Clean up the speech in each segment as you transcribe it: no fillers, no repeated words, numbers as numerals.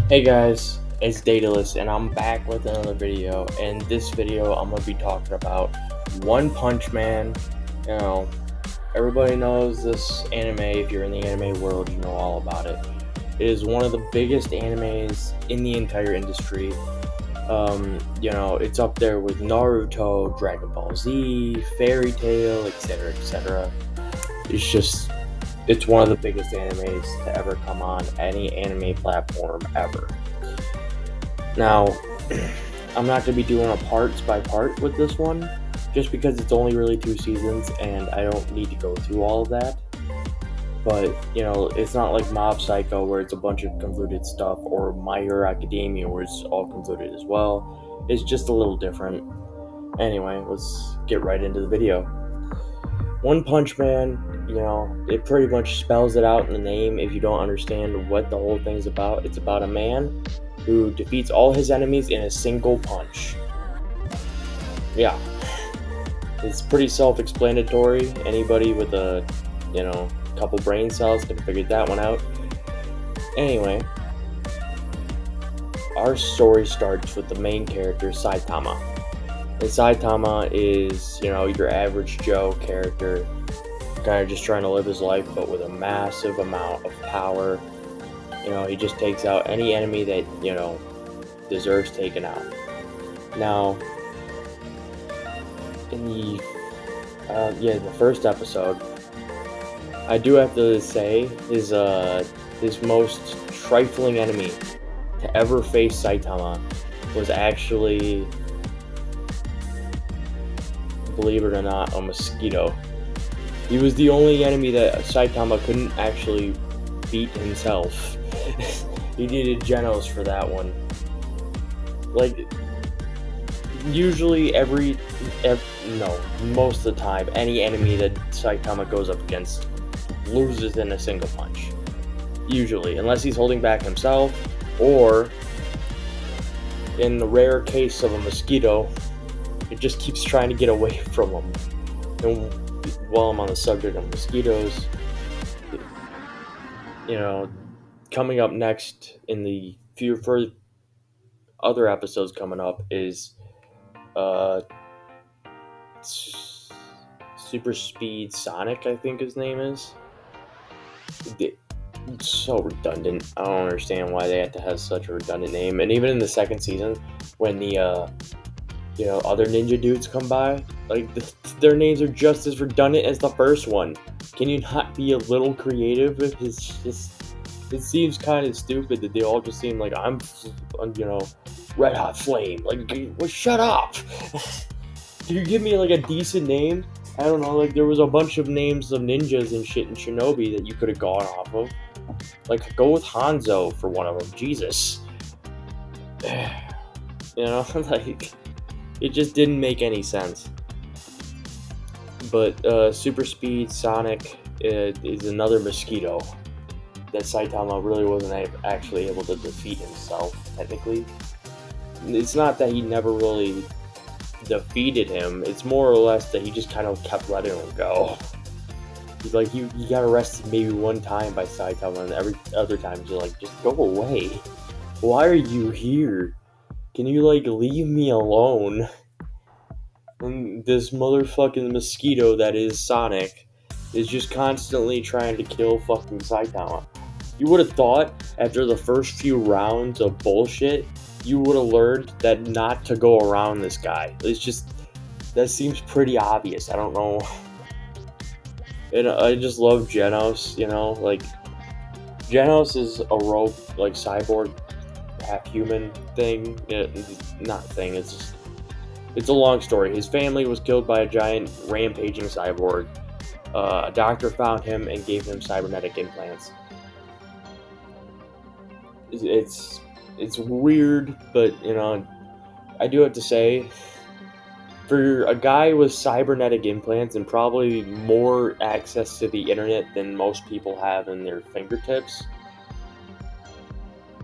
Hey guys, it's Daedalus and I'm back with another video. In this video, I'm going to be talking about One Punch Man. You know, everybody knows this anime. If you're in the anime world, you know all about it. It is one of the biggest animes in the entire industry. It's up there with Naruto, Dragon Ball Z, Fairy Tail, etc., etc. It's one of the biggest animes to ever come on any anime platform ever. Now, I'm not going to be doing a parts by part with this one, just because it's only really 2 seasons and I don't need to go through all of that. But, it's not like Mob Psycho where it's a bunch of convoluted stuff, or My Hero Academia where it's all convoluted as well. It's just a little different. Anyway, let's get right into the video. One Punch Man, it pretty much spells it out in the name if you don't understand what the whole thing's about. It's about a man who defeats all his enemies in a single punch. Yeah, it's pretty self-explanatory. Anybody with a, couple brain cells can figure that one out. Anyway, our story starts with the main character, Saitama. And Saitama is, your average Joe character, kind of just trying to live his life, but with a massive amount of power. He just takes out any enemy that, deserves taken out. Now, in the first episode, I do have to say his most trifling enemy to ever face Saitama was actually, believe it or not, a mosquito. He was the only enemy that Saitama couldn't actually beat himself. He needed Genos for that one. Like, usually most of the time, any enemy that Saitama goes up against loses in a single punch. Usually, unless he's holding back himself, or in the rare case of a mosquito, it just keeps trying to get away from him. And while I'm on the subject of mosquitoes, coming up next in the few further other episodes coming up is Super Speed Sonic, I think his name is. It's so redundant. I don't understand why they had to have such a redundant name. And even in the second season, when the other ninja dudes come by, like their names are just as redundant as the first one. Can you not be a little creative? It seems kind of stupid that they all just seem like I'm Red Hot Flame. Like, well, shut up. Can you give me like a decent name? I don't know. Like, there was a bunch of names of ninjas and shit in Shinobi that you could have gone off of. Like, go with Hanzo for one of them. Jesus. Like, it just didn't make any sense. But Super Speed Sonic is another mosquito that Saitama really wasn't actually able to defeat himself, technically. It's not that he never really defeated him, it's more or less that he just kind of kept letting him go. He's like, you got arrested maybe one time by Saitama, and every other time he's like, just go away. Why are you here? Can you, like, leave me alone? And this motherfucking mosquito that is Sonic is just constantly trying to kill fucking Saitama. You would have thought, after the first few rounds of bullshit, you would have learned that not to go around this guy. It's just, that seems pretty obvious. I don't know. And I just love Genos, like, Genos is a rope, like, cyborg, half-human thing. Not thing, it's a long story. His family was killed by a giant rampaging cyborg. A doctor found him and gave him cybernetic implants. It's weird, but I do have to say, for a guy with cybernetic implants and probably more access to the internet than most people have in their fingertips,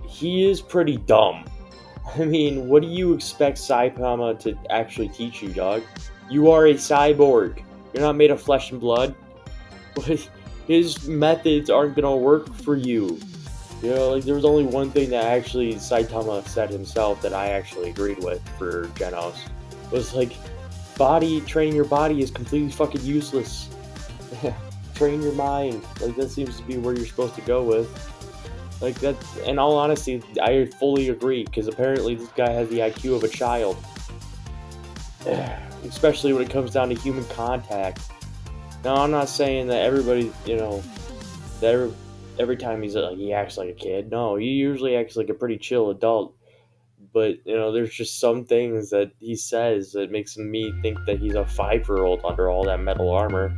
he is pretty dumb. I mean, what do you expect Saitama to actually teach you, dog? You are a cyborg. You're not made of flesh and blood. His methods aren't gonna work for you. You know, like there was only one thing that actually Saitama said himself that I actually agreed with for Genos. It was like, training your body is completely fucking useless. Train your mind. Like that seems to be where you're supposed to go with. Like that. In all honesty, I fully agree because apparently this guy has the IQ of a child. Especially when it comes down to human contact. Now, I'm not saying that everybody, that every time he acts like a kid. No, he usually acts like a pretty chill adult. But, there's just some things that he says that makes me think that he's a 5-year-old under all that metal armor.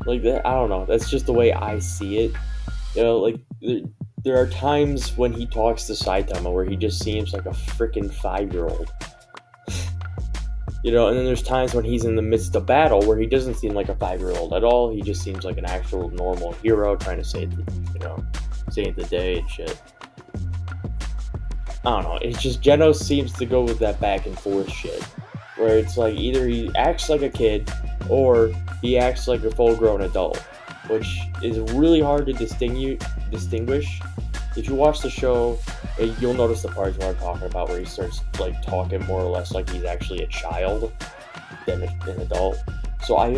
Like, that, I don't know. That's just the way I see it. Like, there are times when he talks to Saitama where he just seems like a freaking 5-year-old. And then there's times when he's in the midst of battle where he doesn't seem like a 5-year-old at all. He just seems like an actual normal hero trying to save the day and shit. I don't know. It's just Genos seems to go with that back and forth shit, where it's like either he acts like a kid or he acts like a full-grown adult, which is really hard to distinguish. If you watch the show, you'll notice the parts where I'm talking about where he starts like talking more or less like he's actually a child than an adult. So I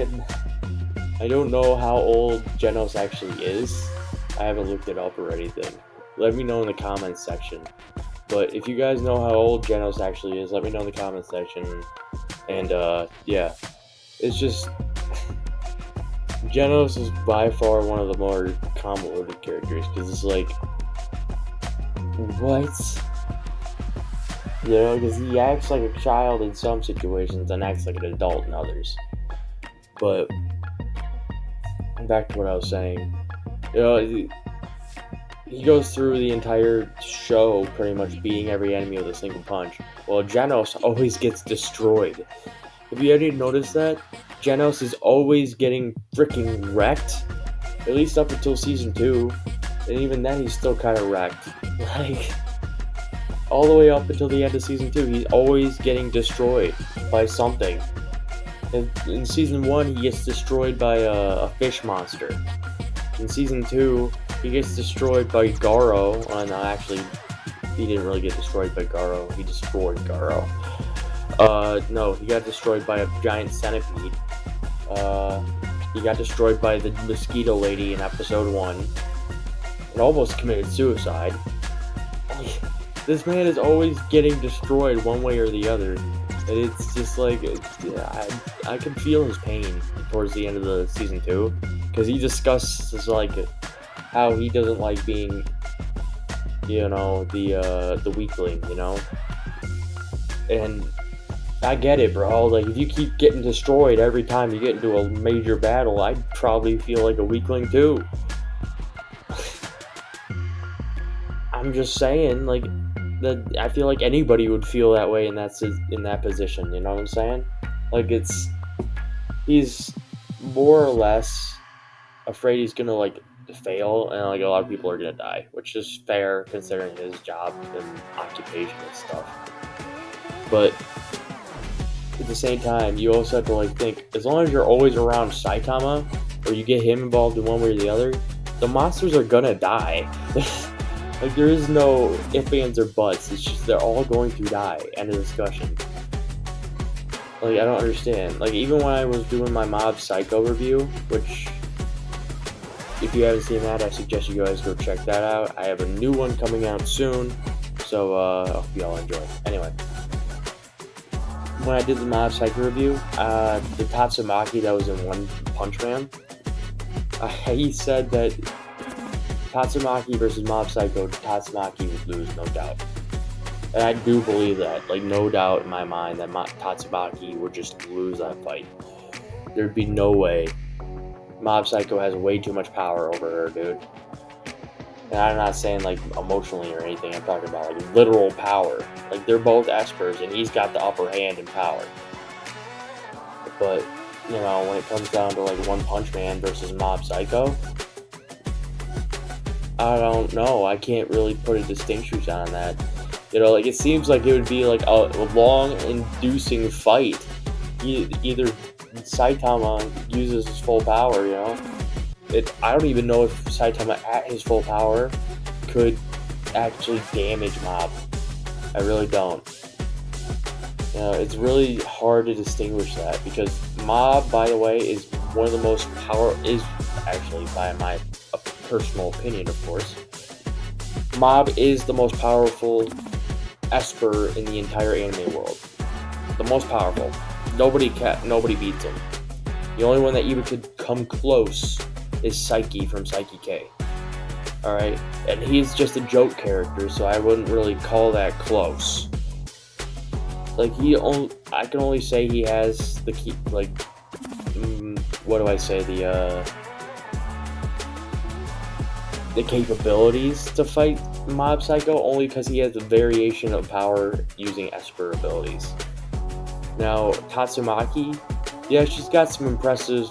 don't know how old Genos actually is. I haven't looked it up or anything. Let me know in the comments section. But if you guys know how old Genos actually is, let me know in the comments section. And yeah, it's just Genos is by far one of the more convoluted characters because it's like, what? Because he acts like a child in some situations and acts like an adult in others. But back to what I was saying. He goes through the entire show pretty much beating every enemy with a single punch. Well, Genos always gets destroyed. Have you ever noticed that? Genos is always getting freaking wrecked. At least up until season 2. And even then he's still kind of wrecked. Like, all the way up until the end of season 2, he's always getting destroyed by something. In season 1, he gets destroyed by a fish monster. In season 2, he gets destroyed by Garo. Actually, he didn't really get destroyed by Garo. He destroyed Garo. No, he got destroyed by a giant centipede. He got destroyed by the mosquito lady in episode 1. And almost committed suicide. This man is always getting destroyed one way or the other. And it's just like, I can feel his pain towards the end of the season 2. Because he discusses like how he doesn't like being, the weakling, And I get it, bro. Like, if you keep getting destroyed every time you get into a major battle, I'd probably feel like a weakling too. I'm just saying, like, that I feel like anybody would feel that way in that position. You know what I'm saying? Like, he's more or less afraid he's gonna like fail, and like a lot of people are gonna die, which is fair considering his job and occupation and stuff. But at the same time, you also have to like think, as long as you're always around Saitama, or you get him involved in one way or the other, the monsters are gonna die. Like, there is no ifs, ands, or buts. It's just they're all going to die. End of discussion. Like, I don't understand. Like, even when I was doing my Mob Psycho review, which, if you haven't seen that, I suggest you guys go check that out. I have a new one coming out soon, so I hope y'all enjoy. Anyway, when I did the Mob Psycho review, the Tatsumaki that was in One Punch Man, he said that Tatsumaki versus Mob Psycho, Tatsumaki would lose, no doubt. And I do believe that. Like, no doubt in my mind that Tatsumaki would just lose that fight. There'd be no way. Mob Psycho has way too much power over her, dude. And I'm not saying, like, emotionally or anything. I'm talking about, like, literal power. Like, they're both espers, and he's got the upper hand in power. But, when it comes down to, like, One Punch Man versus Mob Psycho, I don't know. I can't really put a distinction on that. Like, it seems like it would be like a long, inducing fight. Either Saitama uses his full power, I don't even know if Saitama at his full power could actually damage Mob. I really don't. It's really hard to distinguish that because Mob, by the way, is one of the most is actually, by my personal opinion, of course, Mob is the most powerful Esper in the entire anime world. The most powerful. Nobody beats him. The only one that even could come close is Psyche from Psyche K. Alright? And he's just a joke character, so I wouldn't really call that close. Like, I can only say he has the key, like, what do I say, the capabilities to fight Mob Psycho, only because he has a variation of power using Esper abilities. Now, Tatsumaki, yeah, she's got some impressive,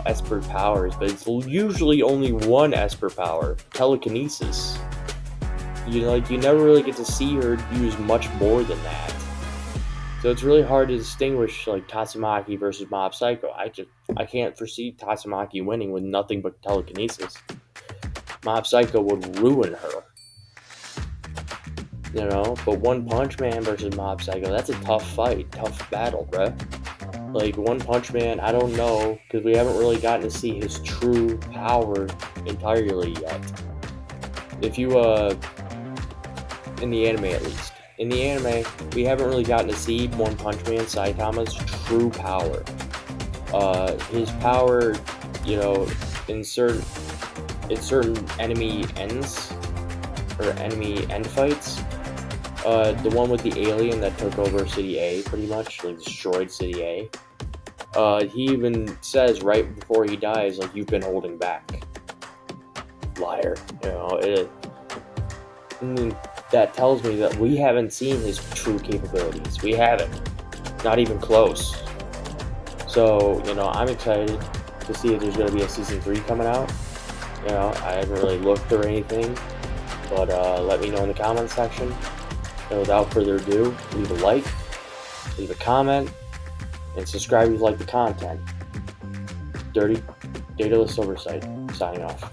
Esper powers, but it's usually only one Esper power, telekinesis. You never really get to see her use much more than that. So it's really hard to distinguish, like, Tatsumaki versus Mob Psycho. I can't foresee Tatsumaki winning with nothing but telekinesis. Mob Psycho would ruin her. But One Punch Man versus Mob Psycho, that's a tough fight, tough battle, bruh. Like, One Punch Man, I don't know, because we haven't really gotten to see his true power entirely yet. If you, in the anime at least. In the anime, we haven't really gotten to see One Punch Man Saitama's true power. His power, in certain enemy ends, or enemy end fights, the one with the alien that took over City A, pretty much, like, destroyed City A, he even says right before he dies, like, you've been holding back. Liar. That tells me that we haven't seen his true capabilities. We haven't. Not even close. So, I'm excited to see if there's going to be a Season 3 coming out. I haven't really looked or anything. But let me know in the comments section. And without further ado, leave a like, leave a comment, and subscribe if you like the content. Dirty Dataless Oversight, signing off.